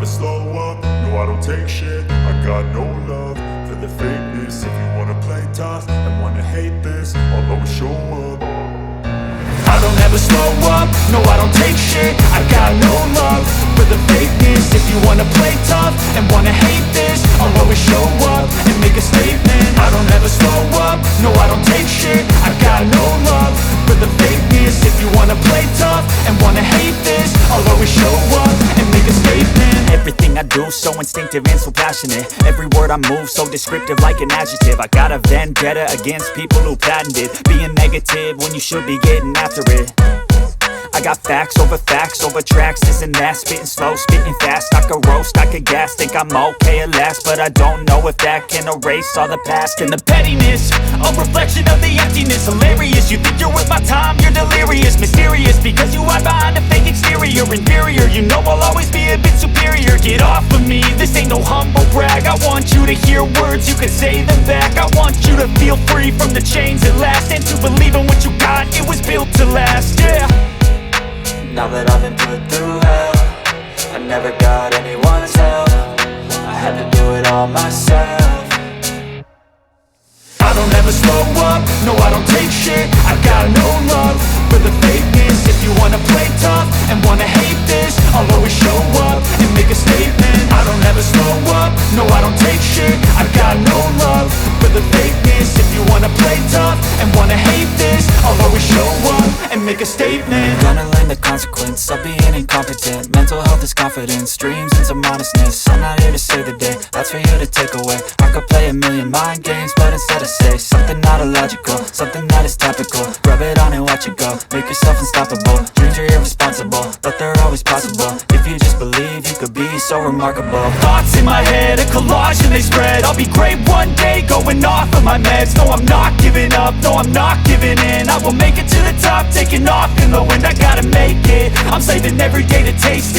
slow up, no I don't take shit. I got no love for the fakeness. If you wanna play tough and wanna hate this, I'll always show up. I don't ever slow up, no I don't take shit. I got no love for the fakeness. If you wanna play tough and wanna hate this, I'll always show up and make a statement. I don't ever slow up, no I don't take shit. I got no love for the fakeness. If you wanna play tough and wanna hate this, I'll always show up and make a statement. Everything I do so instinctive and so passionate. Every word I move so descriptive like an adjective. I got a vendetta against people who patented being negative when you should be getting after it. I got facts over tracks, this and that. Spitting slow, spitting fast, I could roast, I could gas. Think I'm okay at last, but I don't know if that can erase all the past. And the pettiness, a reflection of the emptiness. Hilarious, you think you're worth my time, you're delirious. Mysterious, because you hide behind a fake exterior. Inferior, you know I'll always be a bit superior. Get off of me, this ain't no humble brag. I want you to hear words, you can say them back. I want you to feel free from the chains at last, and to believe in what you got, it was built to last, yeah. Now that I've been put through hell, I never got anyone's help. I had to do it all myself. I don't ever slow up, no I don't take shit. I got no love for the fakeness. If you wanna play tough and wanna hate this, I'll always show up and make a statement. I don't ever slow up, no I don't take shit. I got no love for the fakeness. If you wanna play tough and wanna hate this, I'll always show up and make a statement. Gonna learn the consequence of being incompetent. Mental health is confidence, dreams and some honestness. I'm not here to save the day, that's for you to take away. I could play a million mind games, but instead I say something not illogical, something that is topical. Rub it on and watch it go, make yourself unstoppable. Dreams are irresponsible, but they're always possible. If you just believe, you could be so remarkable. Thoughts in my head, a collage and they spread. I'll be great one day, going off of my meds. No, I'm not giving up, no, I'm not giving in. I will make it to the top, taking off in the wind. I gotta make it, I'm saving every day to taste it.